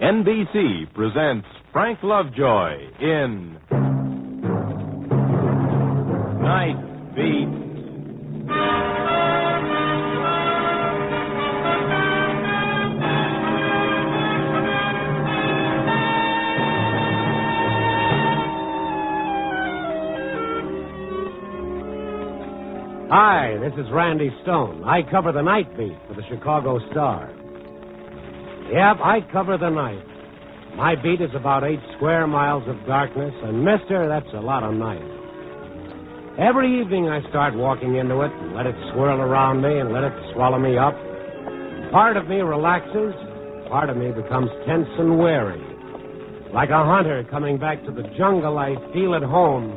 NBC presents Frank Lovejoy in Night Beat. Hi, this is Randy Stone. I cover the night beat for the Chicago Star. Yep, I cover the night. My beat is about 8 square miles of darkness, and mister, that's a lot of night. Every evening I start walking into it and let it swirl around me and let it swallow me up. Part of me relaxes, part of me becomes tense and wary. Like a hunter coming back to the jungle, I feel at home,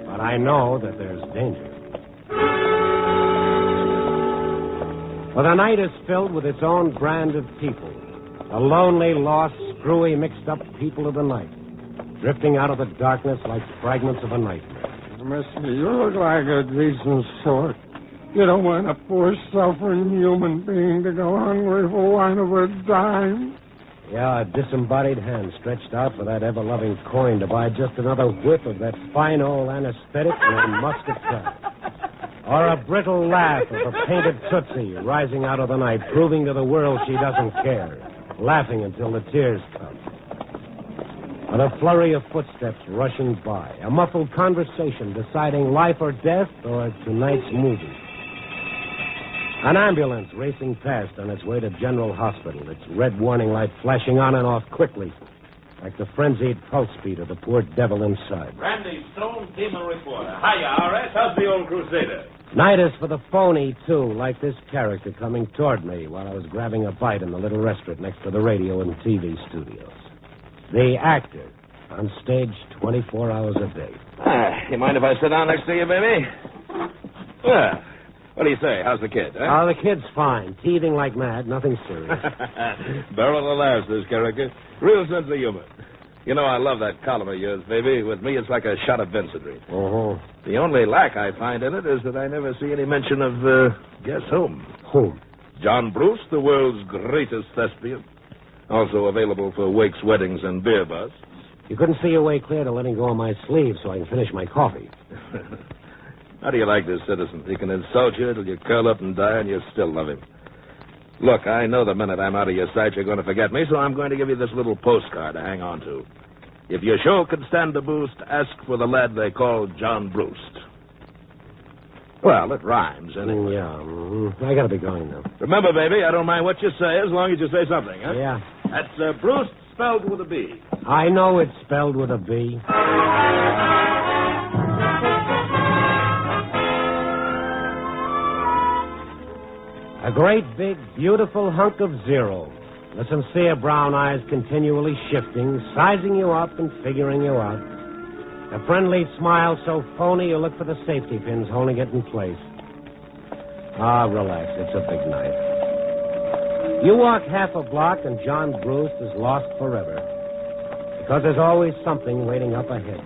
but I know that there's danger. For the night is filled with its own brand of people. The lonely, lost, screwy, mixed-up people of the night, drifting out of the darkness like fragments of a nightmare. Mister, you look like a decent sort. You don't want a poor, suffering human being to go hungry for want of a dime. Yeah, a disembodied hand stretched out for that ever-loving coin to buy just another whiff of that fine old anesthetic named muscatel. Or a brittle laugh of a painted Tootsie rising out of the night, proving to the world she doesn't care, laughing until the tears come. But a flurry of footsteps rushing by, a muffled conversation deciding life or death or tonight's movie. An ambulance racing past on its way to General Hospital, its red warning light flashing on and off quickly, like the frenzied pulse beat of the poor devil inside. Randy Stone, Demon Reporter. Hiya, R.S. How's the old Crusader? Night is for the phony, too, like this character coming toward me while I was grabbing a bite in the little restaurant next to the radio and TV studios. The actor, on stage 24 hours a day. You mind if I sit down next to you, baby? What do you say? How's the kid, huh? Oh, the kid's fine. Teething like mad. Nothing serious. Barrel of laughs, this character. Real sense of humor. You know, I love that column of yours, baby. With me, it's like a shot of Vincentry. Uh-huh. The only lack I find in it is that I never see any mention of, guess whom? Whom? John Bruce, the world's greatest thespian. Also available for wakes, weddings, and beer bus. You couldn't see your way clear to letting go of my sleeve so I can finish my coffee. How do you like this, citizen? He can insult you till you curl up and die, and you still love him. Look, I know the minute I'm out of your sight, you're going to forget me, so I'm going to give you this little postcard to hang on to. If your show can stand the boost, ask for the lad they call John Bruce. Well, it rhymes, anyway. Yeah, I got to be going now. Remember, baby, I don't mind what you say as long as you say something, huh? Yeah. That's Bruce spelled with a B. I know it's spelled with a B. A great, big, beautiful hunk of zero. The sincere brown eyes continually shifting, sizing you up and figuring you out. A friendly smile so phony you look for the safety pins holding it in place. Ah, relax. It's a big night. You walk half a block and John Bruce is lost forever. Because there's always something waiting up ahead.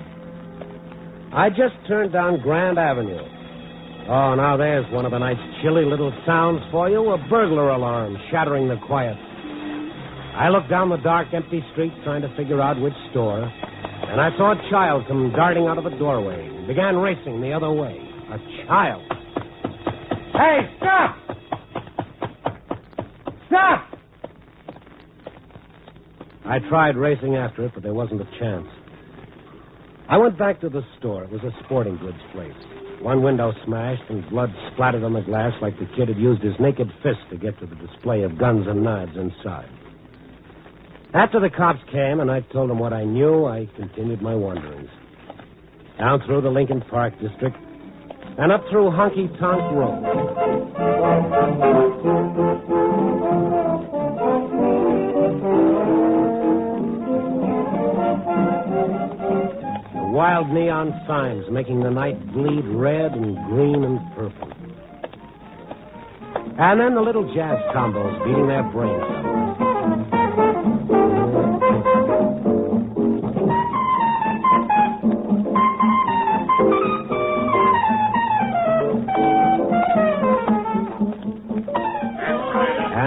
I just turned down Grand Avenue. Oh, now there's one of the night's chilly little sounds for you, a burglar alarm shattering the quiet. I looked down the dark, empty street trying to figure out which store, and I saw a child come darting out of a doorway and began racing the other way. A child. Hey, stop! Stop! I tried racing after it, but there wasn't a chance. I went back to the store. It was a sporting goods place. One window smashed and blood splattered on the glass like the kid had used his naked fist to get to the display of guns and knives inside. After the cops came and I told them what I knew, I continued my wanderings. Down through the Lincoln Park district and up through Honky Tonk Road. Wild neon signs making the night bleed red and green and purple. And then the little jazz combos beating their brains out.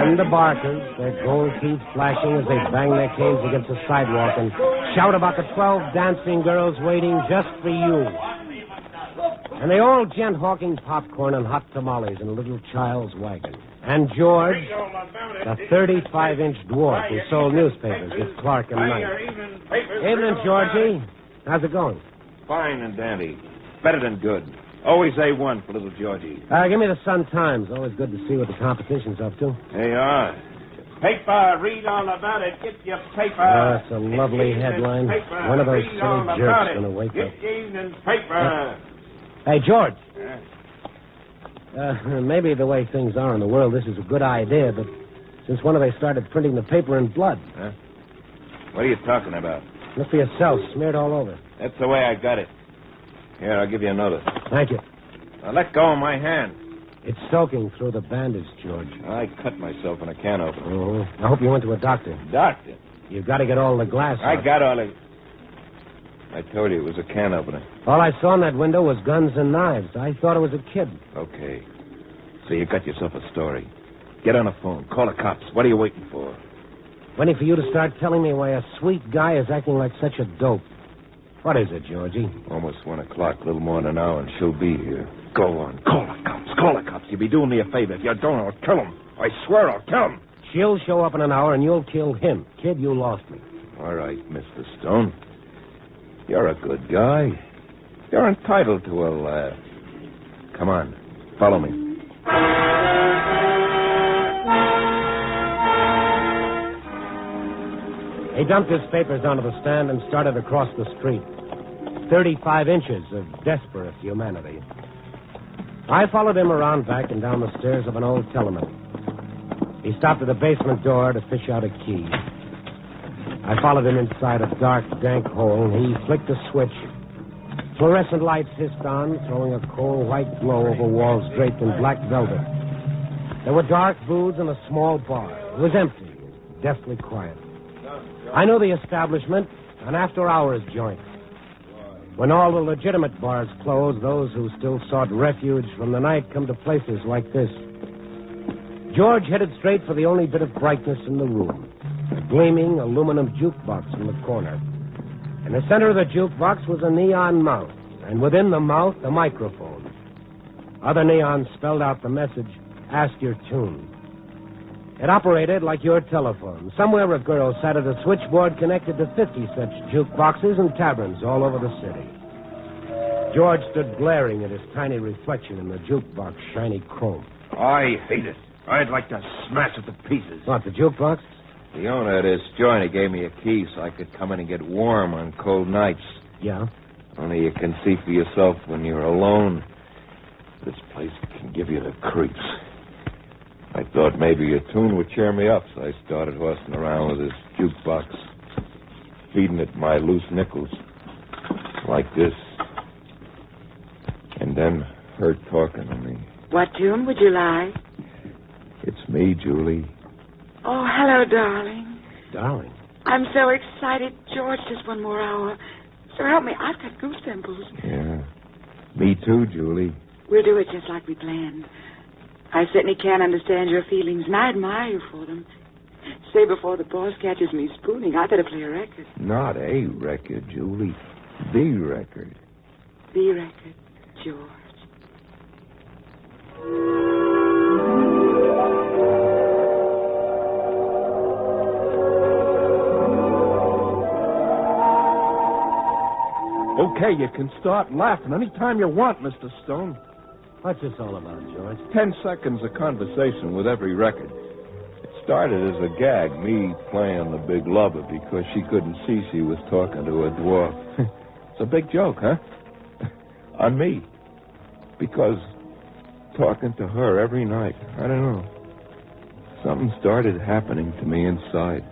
And the barkers, their gold teeth flashing as they bang their canes against the sidewalk and shout about the 12 dancing girls waiting just for you. And they all gent hawking popcorn and hot tamales in a little child's wagon. And George, the 35-inch dwarf who sold newspapers with Clark and Knight. Evening, Georgie. How's it going? Fine and dandy. Better than good. Always A1 for little Georgie. Give me the Sun-Times. Always good to see what the competition's up to. They are. Paper, read all about it. Get your paper. Oh, it's a lovely headline. Paper. One of those Read silly all about jerks it. going to wake Get up. your evening's paper. Hey, George. Maybe the way things are in the world, this is a good idea, but since when have they started printing the paper in blood? Huh? What are you talking about? Look for yourself, smeared all over. That's the way I got it. Here, I'll give you another. Thank you. Now, let go of my hand. It's soaking through the bandage, George. I cut myself in a can opener. Oh, I hope you went to a doctor. Doctor? You've got to get all the glass I out. got all it. I told you it was a can opener. All I saw in that window was guns and knives. I thought it was a kid. Okay. So you got yourself a story. Get on the phone. Call the cops. What are you waiting for? Waiting for you to start telling me why a sweet guy is acting like such a dope. What is it, Georgie? Almost 1 o'clock, a little more than an hour, and she'll be here. Go on. Call the cops. Call the cops. You'll be doing me a favor. If you don't, I'll kill him. I swear I'll kill him. She'll show up in an hour, and you'll kill him. Kid, you lost me. All right, Mr. Stone. You're a good guy. You're entitled to a laugh. Come on. Follow me. He dumped his papers onto the stand and started across the street. 35 inches of desperate humanity. I followed him around back and down the stairs of an old tenement. He stopped at the basement door to fish out a key. I followed him inside a dark, dank hole, and he flicked a switch. Fluorescent lights hissed on, throwing a cold white glow over walls draped in black velvet. There were dark booths and a small bar. It was empty, deathly quiet. I knew the establishment, an after-hours joint. When all the legitimate bars close, those who still sought refuge from the night come to places like this. George headed straight for the only bit of brightness in the room, a gleaming aluminum jukebox in the corner. In the center of the jukebox was a neon mouth, and within the mouth, a microphone. Other neons spelled out the message, "Ask your tune." It operated like your telephone. Somewhere a girl sat at a switchboard connected to 50 such jukeboxes and taverns all over the city. George stood glaring at his tiny reflection in the jukebox shiny chrome. I hate it. I'd like to smash it to pieces. What, the jukebox? The owner of this joint, he gave me a key so I could come in and get warm on cold nights. Yeah? Only you can see for yourself when you're alone. This place can give you the creeps. I thought maybe a tune would cheer me up, so I started horsing around with this jukebox, feeding it my loose nickels, like this. And then her talking to me. What tune would you like? It's me, Julie. Oh, hello, darling. Darling. I'm so excited. George, just 1 more hour. So help me. I've got goose pimples. Yeah. Me too, Julie. We'll do it just like we planned. I certainly can't understand your feelings, and I admire you for them. Say before the boss catches me spooning, I better play a record. Not a record, Julie. The record. The record, George. Okay, you can start laughing any time you want, Mr. Stone. What's this all about, George? 10 seconds of conversation with every record. It started as a gag, me playing the big lover because she couldn't see she was talking to a dwarf. It's a big joke, huh? On me. Because talking to her every night, I don't know. Something started happening to me inside.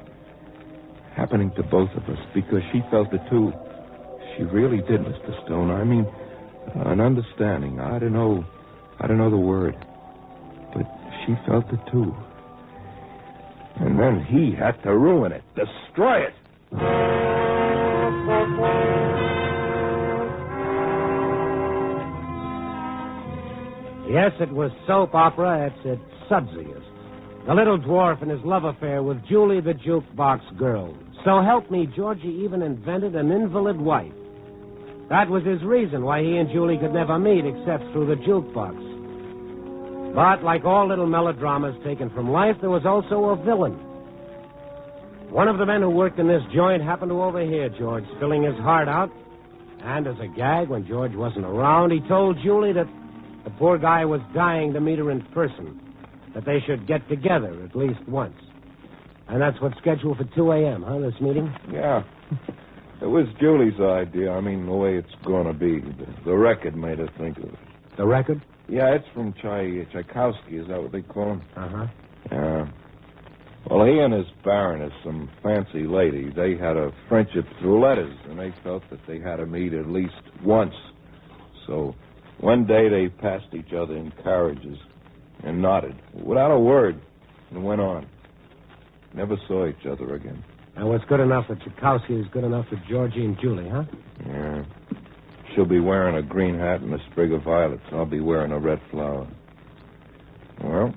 Happening to both of us because she felt it too. She really did, Mr. Stone. I mean, an understanding. I don't know the word. But she felt it too. And then he had to ruin it, destroy it. Yes, it was soap opera at its subsiest. The little dwarf and his love affair with Julie the Jukebox girl. So help me, Georgie even invented an invalid wife. That was his reason why he and Julie could never meet except through the jukebox. But like all little melodramas taken from life, there was also a villain. One of the men who worked in this joint happened to overhear George spilling his heart out. And as a gag, when George wasn't around, he told Julie that the poor guy was dying to meet her in person, that they should get together at least once. And that's what's scheduled for 2 a.m., huh, this meeting? Yeah. It was Julie's idea. I mean, the way it's going to be. The record made her think of it. The record? Yeah, it's from Tchaikovsky. Is that what they call him? Uh-huh. Yeah. Well, he and his Baroness, some fancy lady, they had a friendship through letters, and they felt that they had to meet at least once. So one day they passed each other in carriages and nodded without a word and went on. Never saw each other again. And what's good enough for Tchaikovsky is good enough for Georgie and Julie, huh? Yeah. She'll be wearing a green hat and a sprig of violets. I'll be wearing a red flower. Well,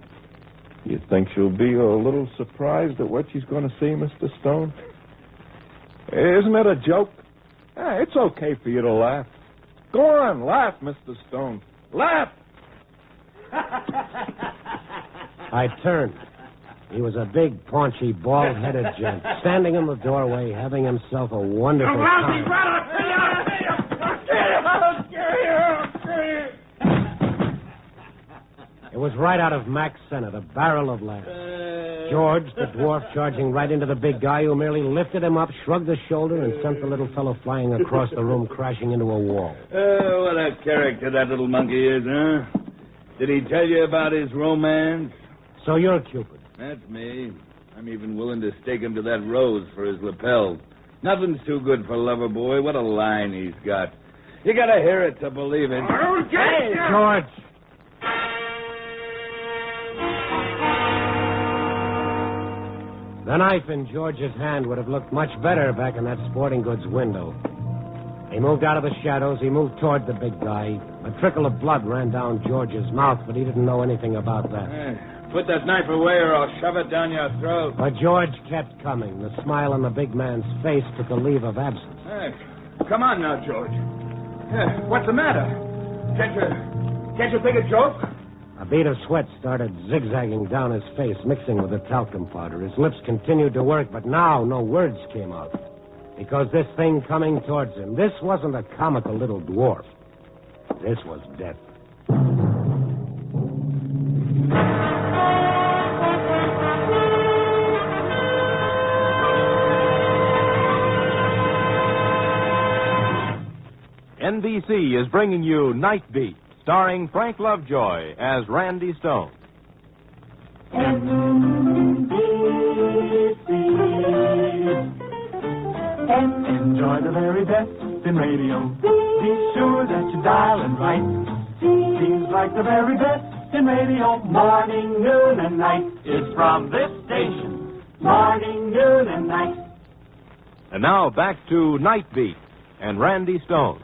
you think she'll be a little surprised at what she's going to see, Mr. Stone? Isn't it a joke? It's okay for you to laugh. Go on, laugh, Mr. Stone. Laugh! I turned. He was a big, paunchy, bald-headed gent, standing in the doorway, having himself a wonderful time. It was right out of Mac's Senate, a barrel of laughs. George, the dwarf, charging right into the big guy who merely lifted him up, shrugged his shoulder, and sent the little fellow flying across the room, crashing into a wall. What a character that little monkey is, huh? Did he tell you about his romance? So you're Cupid. That's me. I'm even willing to stake him to that rose for his lapel. Nothing's too good for Loverboy. What a line he's got. You gotta hear it to believe it. Hey, George! The knife in George's hand would have looked much better back in that sporting goods window. He moved out of the shadows. He moved toward the big guy. A trickle of blood ran down George's mouth, but he didn't know anything about that. Put that knife away or I'll shove it down your throat. But George kept coming. The smile on the big man's face took a leave of absence. Hey, come on now, George. What's the matter? Can't you take a joke? A bead of sweat started zigzagging down his face, mixing with the talcum powder. His lips continued to work, but now no words came out. Because this thing coming towards him, this wasn't a comical little dwarf. This was death. NBC is bringing you Night Beat, starring Frank Lovejoy as Randy Stone. Enjoy the very best in radio. Be sure that you dial and write. Seems like the very best in radio. Morning, noon, and night is from this station. Morning, noon, and night. And now back to Night Beat and Randy Stone.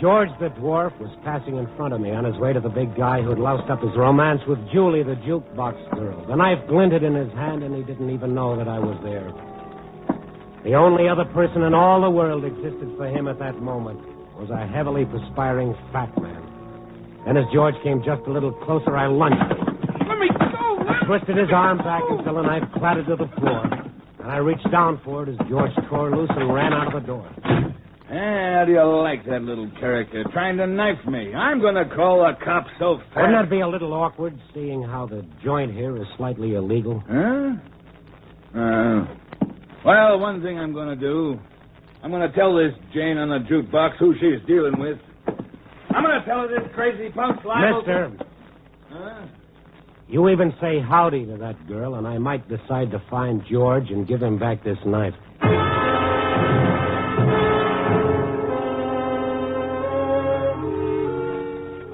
George the dwarf was passing in front of me on his way to the big guy who'd loused up his romance with Julie the jukebox girl. The knife glinted in his hand, and he didn't even know that I was there. The only other person in all the world existed for him at that moment was a heavily perspiring fat man. And as George came just a little closer, I lunged at him. Let me go! I twisted his arm back until the knife clattered to the floor. And I reached down for it as George tore loose and ran out of the door. How do you like that little character trying to knife me? I'm going to call the cops so fast. Wouldn't that be a little awkward, seeing how the joint here is slightly illegal? Huh? Well, one thing I'm going to do, I'm going to tell this Jane on the jukebox who she's dealing with. I'm going to tell her this crazy punk's liable. Mister, Huh? you even say howdy to that girl, and I might decide to find George and give him back this knife.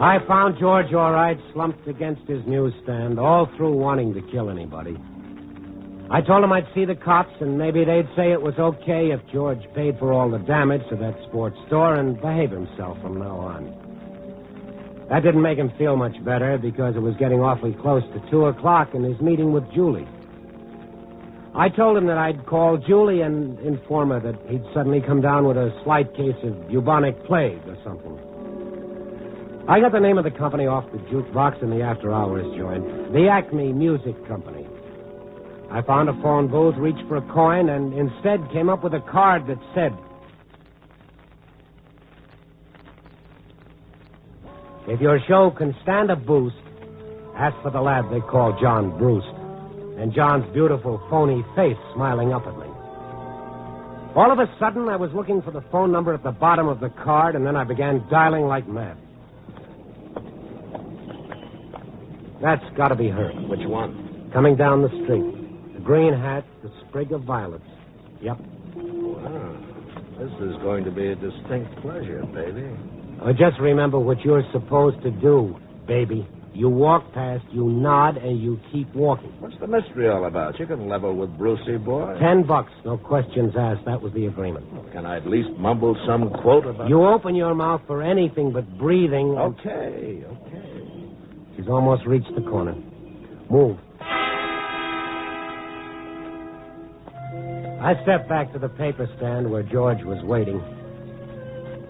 I found George all right, slumped against his newsstand, all through wanting to kill anybody. I told him I'd see the cops, and maybe they'd say it was okay if George paid for all the damage to that sports store and behave himself from now on. That didn't make him feel much better because it was getting awfully close to 2 o'clock in his meeting with Julie. I told him that I'd call Julie and inform her that he'd suddenly come down with a slight case of bubonic plague or something. I got the name of the company off the jukebox in the after-hours joint, the Acme Music Company. I found a phone booth, reached for a coin, and instead came up with a card that said, "If your show can stand a boost, ask for the lad they call John Brewst." And John's beautiful, phony face smiling up at me. All of a sudden, I was looking for the phone number at the bottom of the card, and then I began dialing like mad. That's got to be her. Which one? Coming down the street. The green hat, the sprig of violets. Yep. Wow. This is going to be a distinct pleasure, baby. Oh, just remember what you're supposed to do, baby. You walk past, you nod, and you keep walking. What's the mystery all about? You can level with Brucey, boy. $10, no questions asked. That was the agreement. Well, can I at least mumble some quote about... You open your mouth for anything but breathing. Okay. She's almost reached the corner. Move. I stepped back to the paper stand where George was waiting.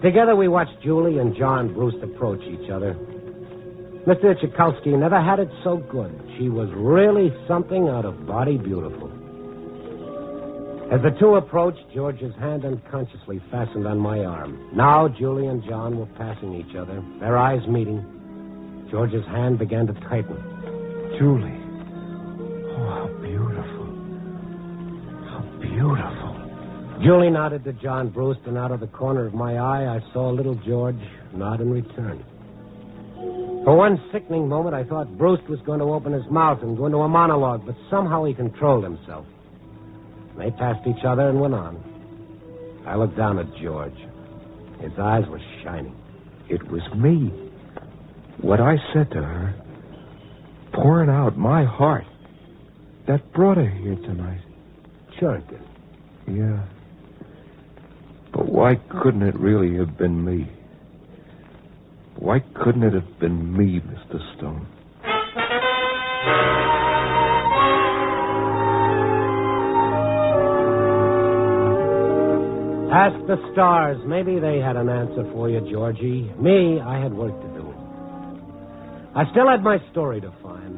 Together we watched Julie and John Brewst approach each other. Mr. Tchaikovsky never had it so good. She was really something out of body beautiful. As the two approached, George's hand unconsciously fastened on my arm. Now Julie and John were passing each other, their eyes meeting. George's hand began to tighten. Julie. Oh, how beautiful. How beautiful. Julie nodded to John Brewst, and out of the corner of my eye, I saw little George nod in return. For one sickening moment, I thought Brewst was going to open his mouth and go into a monologue, but somehow he controlled himself. They passed each other and went on. I looked down at George. His eyes were shining. It was me. What I said to her, pouring out my heart, that brought her here tonight. Sure it did. Yeah. But why couldn't it really have been me? Why couldn't it have been me, Mr. Stone? Ask the stars. Maybe they had an answer for you, Georgie. Me, I had work to do. I still had my story to find.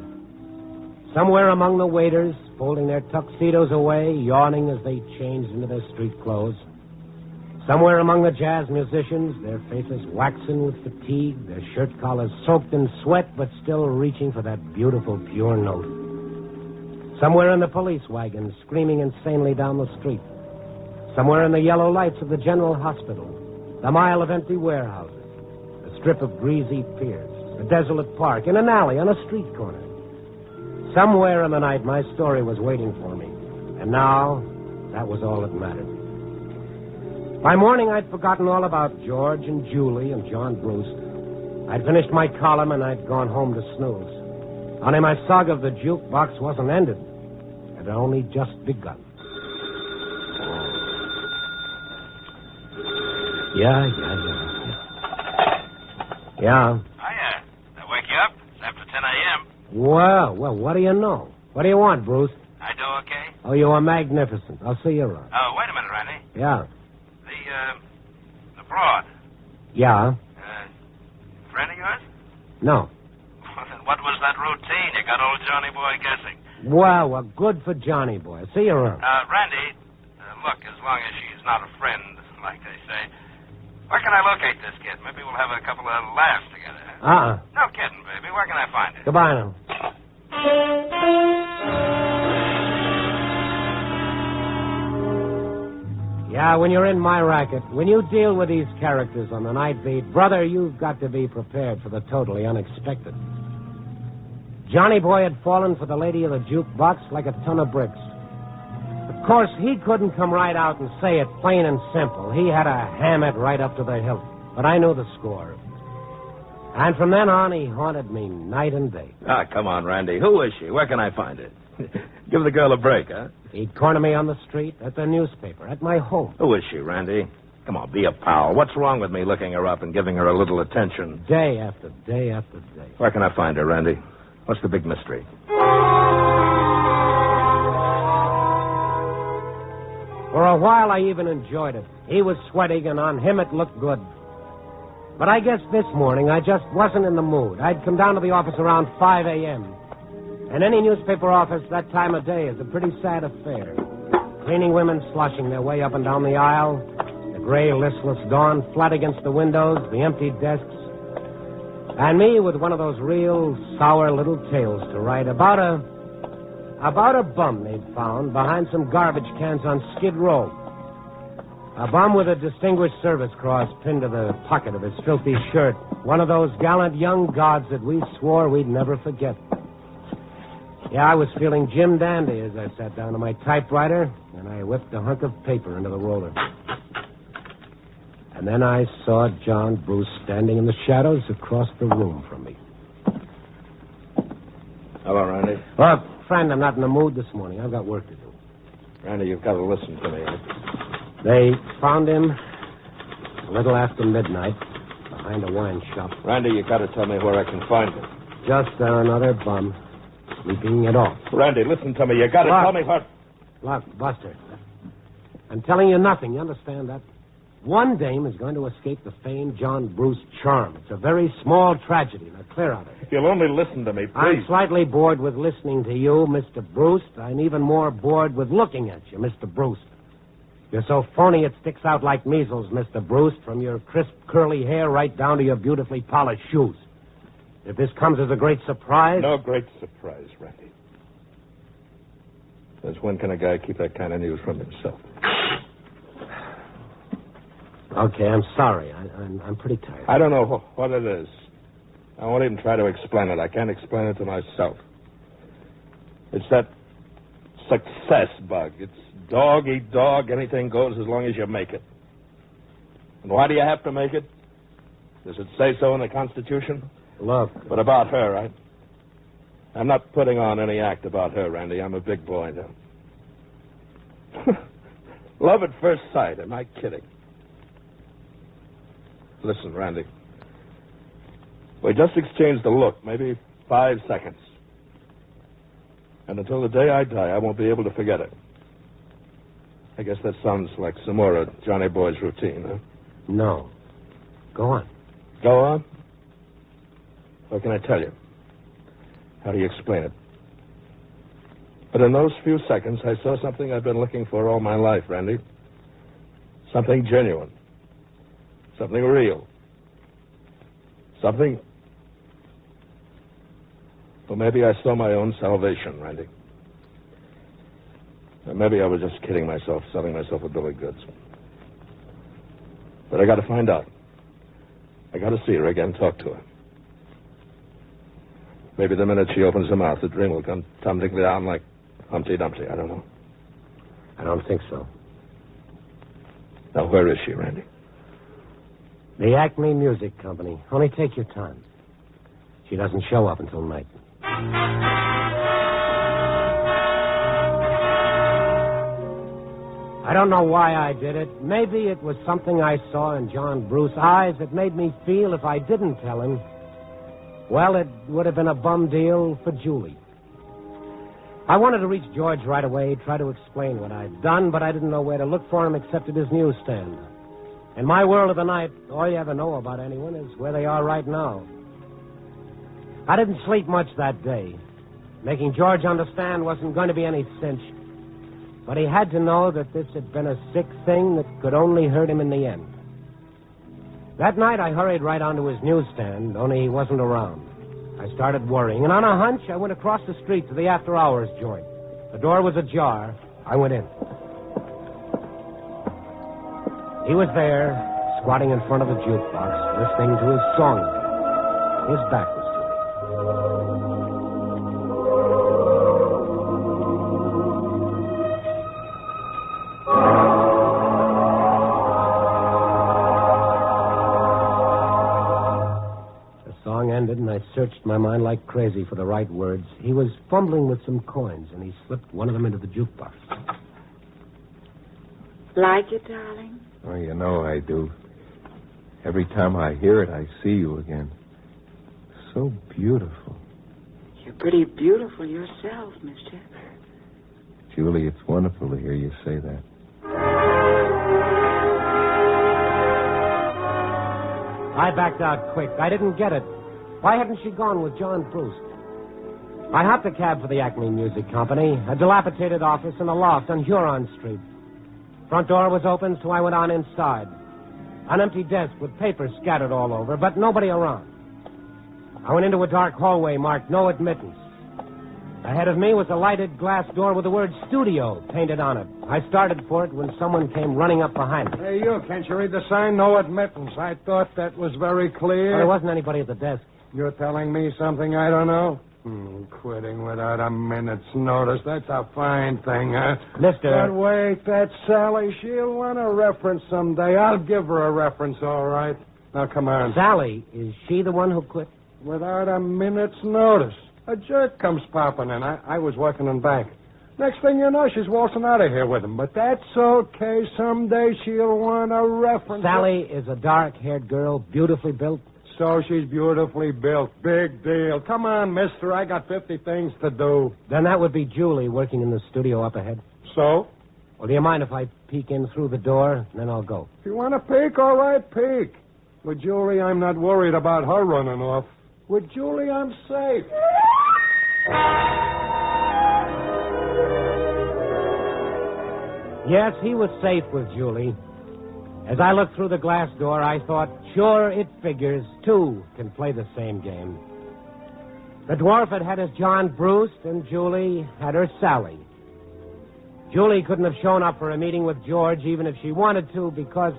Somewhere among the waiters, folding their tuxedos away, yawning as they changed into their street clothes. Somewhere among the jazz musicians, their faces waxen with fatigue, their shirt collars soaked in sweat, but still reaching for that beautiful, pure note. Somewhere in the police wagons, screaming insanely down the street. Somewhere in the yellow lights of the general hospital, the mile of empty warehouses, the strip of greasy piers, the desolate park, in an alley, on a street corner. Somewhere in the night, my story was waiting for me. And now, that was all that mattered. By morning, I'd forgotten all about George and Julie and John Brewst. I'd finished my column, and I'd gone home to snooze. Only my saga of the jukebox wasn't ended. It had only just begun. Yeah. Hiya. Did I wake you up? It's after 10 a.m. Well, what do you know? What do you want, Bruce? I do okay? Oh, you are magnificent. I'll see you around. Oh, wait a minute, Randy. Yeah. The broad. Yeah? Friend of yours? No. Well, then what was that routine? You got old Johnny Boy guessing. Well, good for Johnny Boy. See you around. Randy, look, as long as she's not a friend, like they say, where can I locate this kid? Maybe we'll have a couple of laughs together. No kidding, baby. Where can I find her? Goodbye now. Yeah, when you're in my racket, when you deal with these characters on the night beat, brother, you've got to be prepared for the totally unexpected. Johnny Boy had fallen for the lady of the jukebox like a ton of bricks. Of course, he couldn't come right out and say it plain and simple. He had to ham it right up to the hilt. But I knew the score. And from then on, he haunted me night and day. Come on, Randy. Who is she? Where can I find her? Give the girl a break, huh? He'd corner me on the street, at the newspaper, at my home. Who is she, Randy? Come on, be a pal. What's wrong with me looking her up and giving her a little attention? Day after day after day. Where can I find her, Randy? What's the big mystery? For a while, I even enjoyed it. He was sweating, and on him it looked good. But I guess this morning I just wasn't in the mood. I'd come down to the office around 5 a.m. And any newspaper office that time of day is a pretty sad affair. Cleaning women sloshing their way up and down the aisle, the gray, listless dawn flat against the windows, the empty desks, and me with one of those real sour little tales to write about a bum they'd found behind some garbage cans on Skid Row. A bum with a Distinguished Service Cross pinned to the pocket of his filthy shirt. One of those gallant young gods that we swore we'd never forget. Yeah, I was feeling Jim Dandy as I sat down to my typewriter, and I whipped a hunk of paper into the roller. And then I saw John Bruce standing in the shadows across the room from me. Hello, Randy. Look, friend, I'm not in the mood this morning. I've got work to do. Randy, you've got to listen to me. They found him a little after midnight behind a wine shop. Randy, you got to tell me where I can find him. Just another bum sleeping it off. Randy, listen to me. You got to tell me what... Look, Buster, I'm telling you nothing. You understand that? One dame is going to escape the famed John Bruce charm. It's a very small tragedy. Now, clear out of it. If you'll only listen to me, please. I'm slightly bored with listening to you, Mr. Bruce. I'm even more bored with looking at you, Mr. Bruce. You're so phony it sticks out like measles, Mr. Bruce, from your crisp, curly hair right down to your beautifully polished shoes. If this comes as a great surprise... No great surprise, Randy. Since when can a guy keep that kind of news from himself? Okay, I'm sorry. I'm pretty tired. I don't know what it is. I won't even try to explain it. I can't explain it to myself. It's that success bug. It's dog eat dog. Anything goes as long as you make it. And why do you have to make it? Does it say so in the Constitution? Look. But about her, right? I'm not putting on any act about her, Randy. I'm a big boy now. Love at first sight. Am I kidding? Listen, Randy. We just exchanged a look, maybe 5 seconds. And until the day I die, I won't be able to forget it. I guess that sounds like some more of Johnny Boy's routine, huh? No. Go on. Go on? What can I tell you? How do you explain it? But in those few seconds, I saw something I've been looking for all my life, Randy. Something genuine. Something real. Something... Well, maybe I saw my own salvation, Randy. Or maybe I was just kidding myself, selling myself a bill of goods. But I got to find out. I got to see her again, talk to her. Maybe the minute she opens her mouth, the dream will come tumbling down like Humpty Dumpty. I don't know. I don't think so. Now, where is she, Randy? The Acme Music Company. Only take your time. She doesn't show up until night. I don't know why I did it. Maybe it was something I saw in John Bruce's eyes that made me feel if I didn't tell him, well, it would have been a bum deal for Julie. I wanted to reach George right away, try to explain what I'd done, but I didn't know where to look for him except at his newsstand. In my world of the night, all you ever know about anyone is where they are right now. I didn't sleep much that day. Making George understand wasn't going to be any cinch. But he had to know that this had been a sick thing that could only hurt him in the end. That night, I hurried right onto his newsstand, only he wasn't around. I started worrying, and on a hunch, I went across the street to the after-hours joint. The door was ajar. I went in. He was there, squatting in front of the jukebox, listening to his song. His back was to me. Song ended, and I searched my mind like crazy for the right words. He was fumbling with some coins, and he slipped one of them into the jukebox. Like it, darling? Oh, you know I do. Every time I hear it, I see you again. So beautiful. You're pretty beautiful yourself, mister. Julie, it's wonderful to hear you say that. I backed out quick. I didn't get it. Why hadn't she gone with John Bruce? I hopped a cab for the Acme Music Company, a dilapidated office in a loft on Huron Street. Front door was open, so I went on inside. An empty desk with papers scattered all over, but nobody around. I went into a dark hallway marked no admittance. Ahead of me was a lighted glass door with the word studio painted on it. I started for it when someone came running up behind me. Hey, you, can't you read the sign? No admittance. I thought that was very clear. Well, there wasn't anybody at the desk. You're telling me something I don't know? Quitting without a minute's notice. That's a fine thing, huh? Mister. But wait, that Sally, she'll want a reference someday. I'll give her a reference, all right. Now, come on. Sally, is she the one who quit? Without a minute's notice. A jerk comes popping in. I was working in bank. Next thing you know, she's waltzing out of here with him. But that's okay. Someday she'll want a reference. Sally is a dark-haired girl, beautifully built. So she's beautifully built. Big deal. Come on, mister. I got 50 things to do. Then that would be Julie working in the studio up ahead. So? Well, do you mind if I peek in through the door, and then I'll go? If you want to peek, all right, peek. With Julie, I'm not worried about her running off. With Julie, I'm safe. Yes, he was safe with Julie. As I looked through the glass door, I thought, sure, it figures. Two can play the same game. The dwarf had his John Bruce, and Julie had her Sally. Julie couldn't have shown up for a meeting with George even if she wanted to, because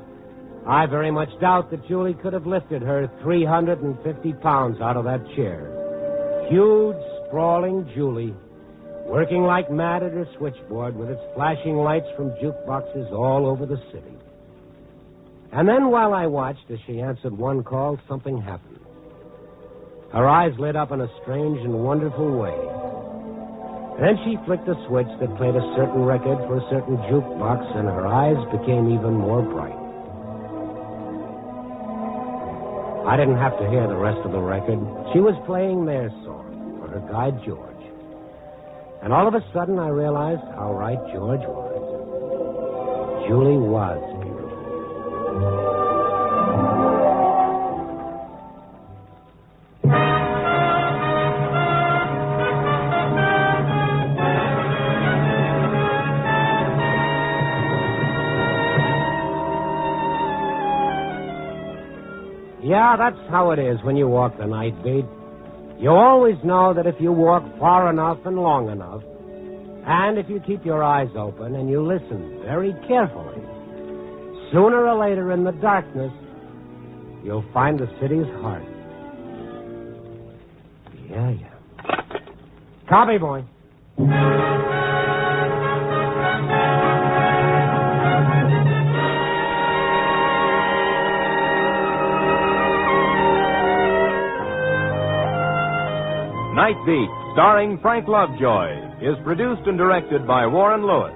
I very much doubt that Julie could have lifted her 350 pounds out of that chair. Huge, sprawling Julie, working like mad at her switchboard with its flashing lights from jukeboxes all over the city. And then while I watched as she answered one call, something happened. Her eyes lit up in a strange and wonderful way. And then she flicked a switch that played a certain record for a certain jukebox, and her eyes became even more bright. I didn't have to hear the rest of the record. She was playing their song for her guide, George. And all of a sudden, I realized how right George was. Julie was beautiful. Yeah, that's how it is when you walk the night beat. You always know that if you walk far enough and long enough, and if you keep your eyes open and you listen very carefully, sooner or later in the darkness, you'll find the city's heart. Yeah. Copy, boy. Night Beat, starring Frank Lovejoy, is produced and directed by Warren Lewis.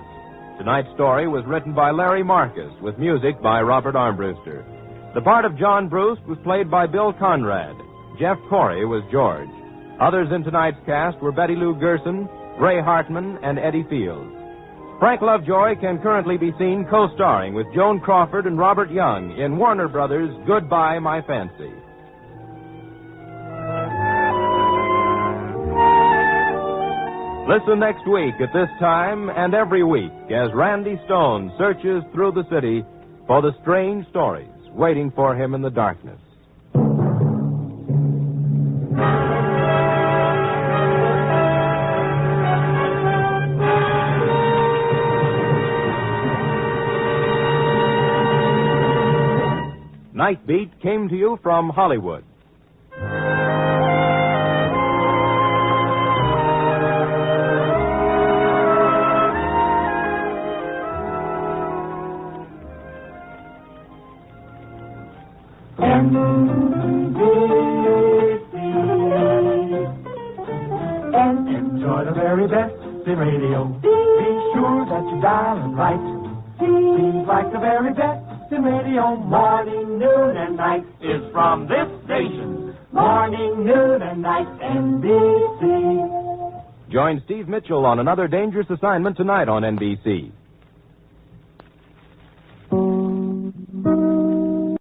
Tonight's story was written by Larry Marcus, with music by Robert Armbruster. The part of John Bruce was played by Bill Conrad. Jeff Corey was George. Others in tonight's cast were Betty Lou Gerson, Ray Hartman, and Eddie Fields. Frank Lovejoy can currently be seen co-starring with Joan Crawford and Robert Young in Warner Brothers' Goodbye, My Fancy. Listen next week at this time and every week as Randy Stone searches through the city for the strange stories waiting for him in the darkness. Night Beat came to you from Hollywood. very best in radio. Be sure that you dial it right. Seems like the very best in radio. Morning, noon, and night is from this station. Morning, noon, and night, NBC. Join Steve Mitchell on another dangerous assignment tonight on NBC.